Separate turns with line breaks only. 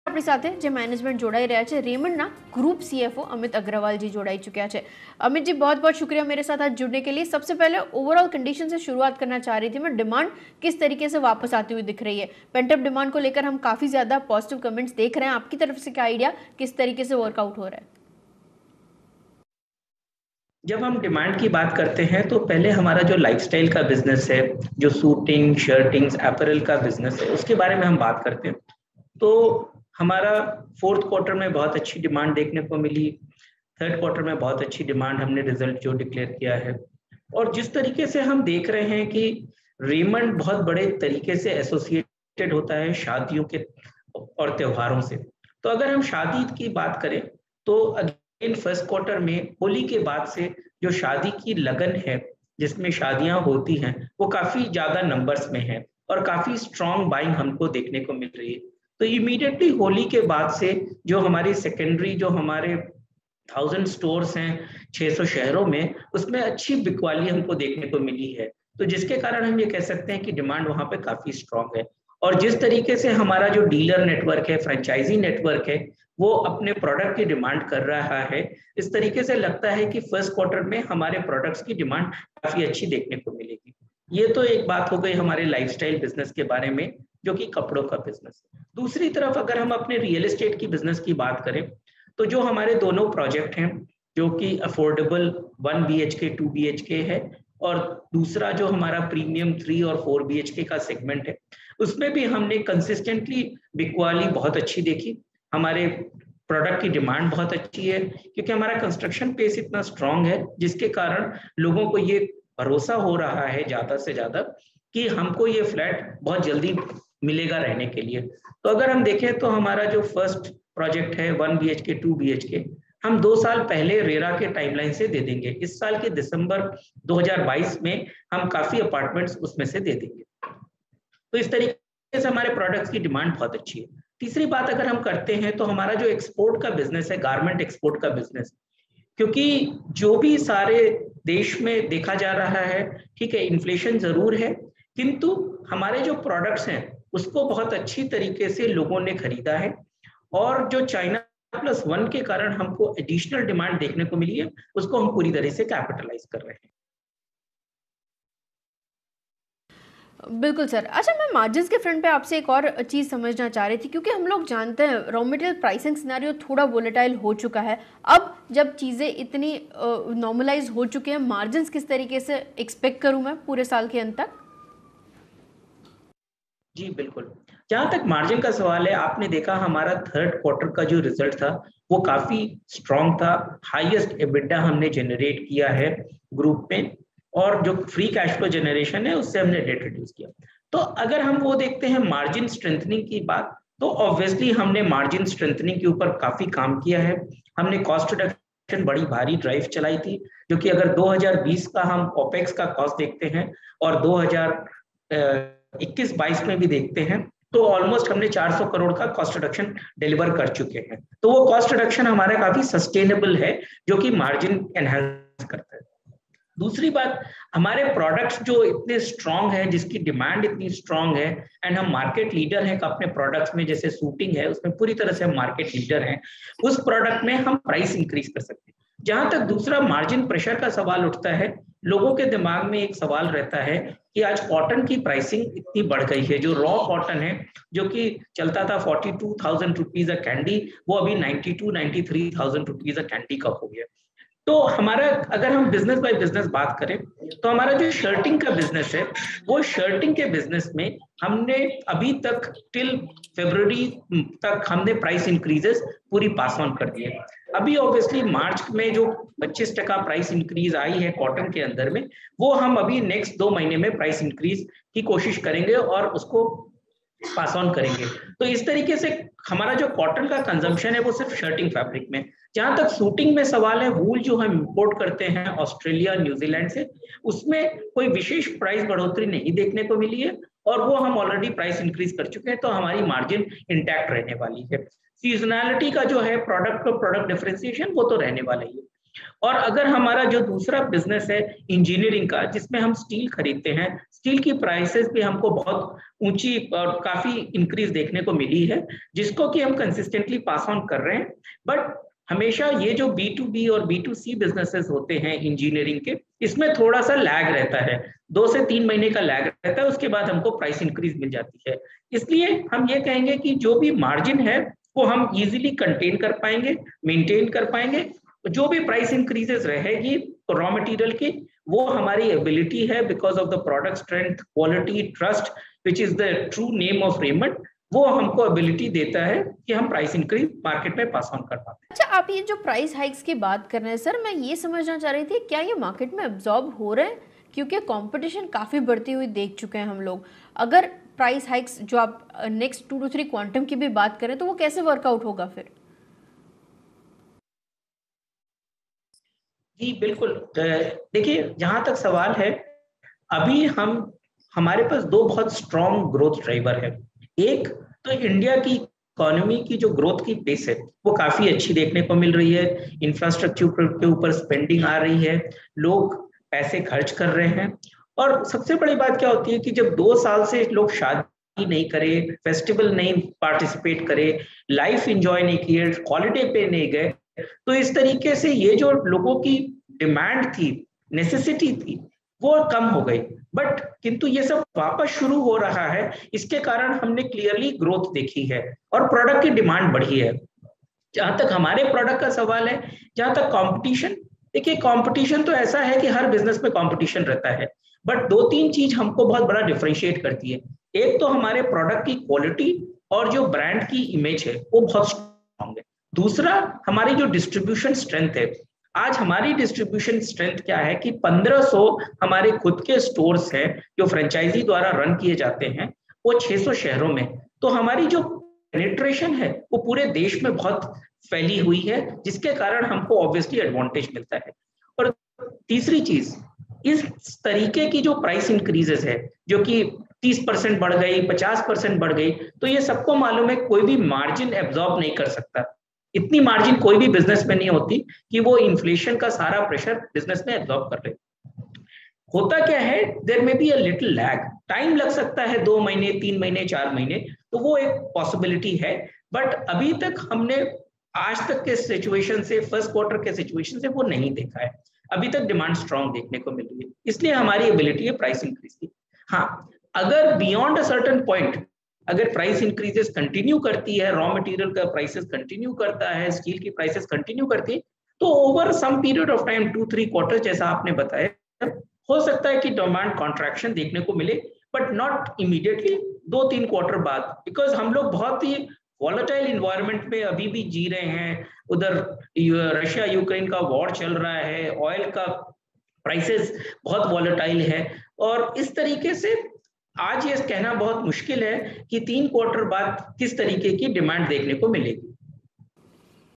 આપણી સાથે જે મેનેજમેન્ટ જોડાઈ રહ્યા છે રેમંડના ग्रुप सीएफओ अमित अग्रवाल जी जोड़ाई चुके हैं। अमित जी बहुत बहुत शुक्रिया मेरे साथ आज जुड़ने के लिए। सबसे पहले ओवरऑल कंडीशन से शुरुआत करना चाह रही थी मैं, डिमांड किस तरीके से वापस आती हुई दिख रही है? पेंटअप डिमांड को लेकर हम काफी ज्यादा पॉजिटिव कमेंट्स देख रहे हैं, आपकी तरफ से क्या आइडिया, किस तरीके से वर्कआउट हो रहा है?
जब हम डिमांड की बात करते हैं तो पहले हमारा जो लाइफस्टाइल का बिजनेस है, जो सूटिंग शर्टिंग्स अपैरल का बिजनेस है, उसके बारे में हम बात करते हैं। तो हमारा फोर्थ क्वार्टर में बहुत अच्छी डिमांड देखने को मिली, थर्ड क्वार्टर में बहुत अच्छी डिमांड हमने रिजल्ट जो डिक्लेयर किया है। और जिस तरीके से हम देख रहे हैं कि रेमंड बहुत बड़े तरीके से एसोसिएटेड होता है शादियों के और त्योहारों से, तो अगर हम शादी की बात करें तो इन फर्स्ट क्वार्टर में होली के बाद से जो शादी की लगन है, जिसमें शादियां होती हैं, वो काफी ज्यादा नंबर्स में है और काफी स्ट्रॉन्ग बाइंग हमको देखने को मिल रही है। तो इमीडिएटली होली के बाद से जो हमारी सेकेंडरी, जो हमारे 1000 स्टोर्स हैं 600 शहरों में, उसमें अच्छी बिकवाली हमको देखने को मिली है। तो जिसके कारण हम ये कह सकते हैं कि डिमांड वहां पे काफी स्ट्रॉन्ग है। और जिस तरीके से हमारा जो डीलर नेटवर्क है, फ्रेंचाइजी नेटवर्क है, वो अपने प्रोडक्ट की डिमांड कर रहा है, इस तरीके से लगता है कि फर्स्ट क्वार्टर में हमारे प्रोडक्ट्स की डिमांड काफी अच्छी देखने को मिलेगी। ये तो एक बात हो गई हमारे लाइफस्टाइल बिजनेस के बारे में, जो कि कपड़ों का बिजनेस है। दूसरी तरफ अगर हम अपने रियल एस्टेट की बिजनेस की बात करें तो जो हमारे दोनों प्रोजेक्ट हैं, जो कि अफोर्डेबल 1 BHK 2 BHK है और दूसरा जो हमारा प्रीमियम 3 और 4 BHK का सेगमेंट है, उसमें भी हमने कंसिस्टेंटली बिकवाली बहुत अच्छी देखी। हमारे प्रोडक्ट की डिमांड बहुत अच्छी है क्योंकि हमारा कंस्ट्रक्शन पेस इतना स्ट्रांग है, जिसके कारण लोगों को ये भरोसा हो रहा है ज्यादा से ज्यादा कि हमको ये फ्लैट बहुत जल्दी मिलेगा रहने के लिए। तो अगर हम देखें तो हमारा जो फर्स्ट प्रोजेक्ट है 1 BHK 2 BHK, हम 2 साल पहले रेरा के टाइमलाइन से दे देंगे। इस साल के दिसंबर 2022 में हम काफी अपार्टमेंट्स उसमें से दे देंगे। तो इस तरीके से हमारे प्रोडक्ट्स की डिमांड बहुत अच्छी है। तीसरी बात अगर हम करते हैं तो हमारा जो एक्सपोर्ट का बिजनेस है, गारमेंट एक्सपोर्ट का बिजनेस, क्योंकि जो भी सारे देश में देखा जा रहा है, ठीक है इन्फ्लेशन जरूर है, किंतु हमारे जो प्रोडक्ट्स हैं उसको बहुत अच्छी तरीके से लोगों ने खरीदा है और जो चाइना +1 के कारण हमको एडिशनल डिमांड देखने को मिली है, उसको हम पूरी तरह से कैपिटलाइज कर रहे हैं।
बिल्कुल सर। अच्छा, मैं मार्जिन्स के फ्रंट पे आपसे एक और चीज़ समझना चाह रही थी, क्योंकि हम लोग जानते हैं रॉ मटेरियल प्राइसिंग सिनेरियो थोड़ा वोलेटाइल हो चुका है। अब जब चीज़ें इतनी नॉर्मलाइज हो चुके हैं, मार्जिन्स किस तरीके से एक्सपेक्ट करूं मैं पूरे साल के अंत तक?
जी बिल्कुल, जहां तक मार्जिन का सवाल है, आपने देखा हमारा थर्ड क्वार्टर का जो रिजल्ट था वो काफी स्ट्रॉन्ग था। हाईएस्ट एबिटा हमने जनरेट किया है ग्रुप में और जो फ्री कैश फ्लो जनरेशन है उससे हमने डेट रिड्यूस किया। तो अगर हम वो देखते हैं मार्जिन स्ट्रेंथनिंग की बात, तो ऑब्वियसली हमने मार्जिन स्ट्रेंथनिंग के ऊपर काफी काम किया है। हमने कॉस्ट रिडक्शन बड़ी भारी ड्राइव चलाई थी, जो कि अगर 2020 का हम ओपेक्स का कॉस्ट देखते हैं और 2021-22 में भी देखते हैं तो ऑलमोस्ट हमने 400 करोड़ का कॉस्ट रिडक्शन डिलीवर कर चुके हैं। तो वो कॉस्ट रिडक्शन हमारा काफी सस्टेनेबल है, जो कि मार्जिन एनहांस करता है। दूसरी बात, हमारे प्रोडक्ट्स जो इतने स्ट्रांग है, जिसकी डिमांड इतनी स्ट्रांग है एंड हम मार्केट लीडर हैं अपने प्रोडक्ट्स में, जैसे सूटिंग है उसमें पूरी तरह से हम मार्केट लीडर हैं, उस प्रोडक्ट में हम प्राइस इंक्रीज कर सकते हैं। जहां तक दूसरा मार्जिन प्रेशर का सवाल उठता है, लोगों के दिमाग में एक सवाल रहता है कि आज कॉटन की प्राइसिंग इतनी बढ़ गई है। जो रॉ कॉटन है जो कि चलता था 42,000 रुपीज अ कैंडी, वो अभी 92-93,000 रुपीज अ कैंडी का हो गया। तो हमारा अगर हम बिजनेस बाय बिजनेस बात करें तो हमारा जो शर्टिंग का बिजनेस है, वो शर्टिंग के बिजनेस में हमने अभी तक टिल फरवरी तक हमने प्राइस इंक्रीजेस पूरी पास ऑन कर दिए। अभी ऑब्वियसली मार्च में जो 25% प्राइस इंक्रीज आई है कॉटन के अंदर में, वो हम अभी नेक्स्ट 2 महीने में प्राइस इंक्रीज की कोशिश करेंगे और उसको पास ऑन करेंगे। तो इस तरीके से हमारा जो कॉटन का कंजम्पशन है वो सिर्फ शर्टिंग फैब्रिक में। जहां तक सूटिंग में सवाल है, वूल जो हम इंपोर्ट करते हैं ऑस्ट्रेलिया न्यूजीलैंड से, उसमें कोई विशेष प्राइस बढ़ोतरी नहीं देखने को मिली है और वो हम ऑलरेडी प्राइस इंक्रीज कर चुके हैं, तो हमारी मार्जिन इंटैक्ट रहने वाली है। सीजनैलिटी का जो है प्रोडक्ट डिफरेंशिएशन वो तो रहने वाला ही है। और अगर हमारा जो दूसरा बिजनेस है इंजीनियरिंग का, जिसमें हम स्टील खरीदते हैं, स्टील की प्राइसेस भी हमको बहुत ऊंची और काफी इंक्रीज देखने को मिली है, जिसको कि हम कंसिस्टेंटली पास ऑन कर रहे हैं। बट हमेशा ये जो B2B और B2C बिजनेसेस होते हैं इंजीनियरिंग के, इसमें थोड़ा सा लैग रहता है, 2 से 3 महीने का लैग रहता है, उसके बाद हमको प्राइस इंक्रीज मिल जाती है। इसलिए हम ये कहेंगे कि जो भी मार्जिन है वो हम इजीली कंटेन कर पाएंगे, मेंटेन कर पाएंगे। जो भी प्राइस इंक्रीजेस रहेगी रॉ मटेरियल की, वो हमारी एबिलिटी है, because of the product strength, quality, trust, which is the true name of Raymond, वो हमको एबिलिटी देता है कि हम प्राइस इंक्रीज मार्केट में पास ऑन कर पाते हैं।
अच्छा, आप ये जो प्राइस हाइक्स की बात कर रहे हैं सर, मैं ये समझना चाह रही थी क्या ये मार्केट में एब्जॉर्ब हो रहे हैं, क्योंकि कंपटीशन काफी बढ़ती हुई देख चुके हैं हम लोग। अगर प्राइस हाइक्स जो आप नेक्स्ट 2 to 3 क्वांटम की भी बात करें तो वो कैसे वर्कआउट होगा फिर?
जी बिल्कुल, देखिए जहां तक सवाल है, अभी हमारे पास 2 बहुत स्ट्रॉन्ग ग्रोथ ड्राइवर है। एक तो इंडिया की इकोनॉमी की जो ग्रोथ की पेस है वो काफी अच्छी देखने को मिल रही है, इंफ्रास्ट्रक्चर के ऊपर स्पेंडिंग आ रही है, लोग पैसे खर्च कर रहे हैं। और सबसे बड़ी बात क्या होती है कि जब 2 साल से लोग शादी नहीं करे, फेस्टिवल नहीं पार्टिसिपेट करे, लाइफ एंजॉय नहीं किए, हॉलिडे पे नहीं गए, तो इस तरीके से ये जो लोगों की डिमांड थी, नेसेसिटी थी, वो कम हो गई। बट किंतु ये सब वापस शुरू हो रहा है, इसके कारण हमने क्लियरली ग्रोथ देखी है और प्रोडक्ट की डिमांड बढ़ी है। जहां तक हमारे प्रोडक्ट का सवाल है, जहां तक कंपटीशन, देखिए कंपटीशन तो ऐसा है कि हर बिजनेस में कंपटीशन रहता है, बट 2-3 चीज हमको बहुत बड़ा डिफरेंशिएट करती है। एक तो हमारे प्रोडक्ट की क्वालिटी और जो ब्रांड की इमेज है वो बहुत स्ट्रॉन्ग है। दूसरा, हमारी जो डिस्ट्रीब्यूशन स्ट्रेंथ है। आज हमारी डिस्ट्रीब्यूशन स्ट्रेंथ क्या है कि 1500 हमारे खुद के स्टोर्स हैं जो फ्रेंचाइजी द्वारा रन किए जाते हैं, वो 600 शहरों में। तो हमारी जो पेनिट्रेशन है वो पूरे देश में बहुत फैली हुई है, जिसके कारण हमको ऑब्वियसली एडवांटेज मिलता है। और तीसरी चीज, इस तरीके की जो प्राइस इंक्रीजेस है, जो कि 30% बढ़ गई, 50% बढ़ गई, तो ये सबको मालूम है कोई भी मार्जिन एब्जॉर्ब नहीं कर सकता। इतनी मार्जिन कोई भी बिजनेस में नहीं होती कि वो इन्फ्लेशन का सारा प्रेशर बिजनेस में एब्जॉर्ब कर ले। होता क्या है, देयर में be a little lag, time लग सकता है, 2 महीने, 3 महीने, 4 महीने, तो वो एक पॉसिबिलिटी है। बट अभी तक हमने आज तक के सिचुएशन से, फर्स्ट क्वार्टर के सिचुएशन से वो नहीं देखा है। अभी तक डिमांड स्ट्रांग देखने को मिल रही है, इसलिए हमारी एबिलिटी है प्राइस इंक्रीज की। हाँ, अगर बियॉन्ड अ सर्टेन पॉइंट, अगर प्राइस इंक्रीजेस कंटिन्यू करती है, रॉ मटेरियल का प्राइसेस कंटिन्यू करता है, स्टील की प्राइसेस कंटिन्यू करती है, तो over some period of time 2-3 quarter जैसा आपने बताया, हो सकता है कि डिमांड कॉन्ट्रैक्शन देखने को मिले, बट नॉट इमीडिएटली, 2-3 क्वार्टर बाद। बिकॉज हम लोग बहुत ही वॉलेटाइल इन्वायरमेंट में अभी भी जी रहे हैं। उधर रशिया यूक्रेन का वॉर चल रहा है, ऑयल का प्राइसेस बहुत वॉलेटाइल है, और इस तरीके से आज ये कहना बहुत मुश्किल है कि 3 क्वार्टर बाद किस तरीके की डिमांड देखने को मिलेगी।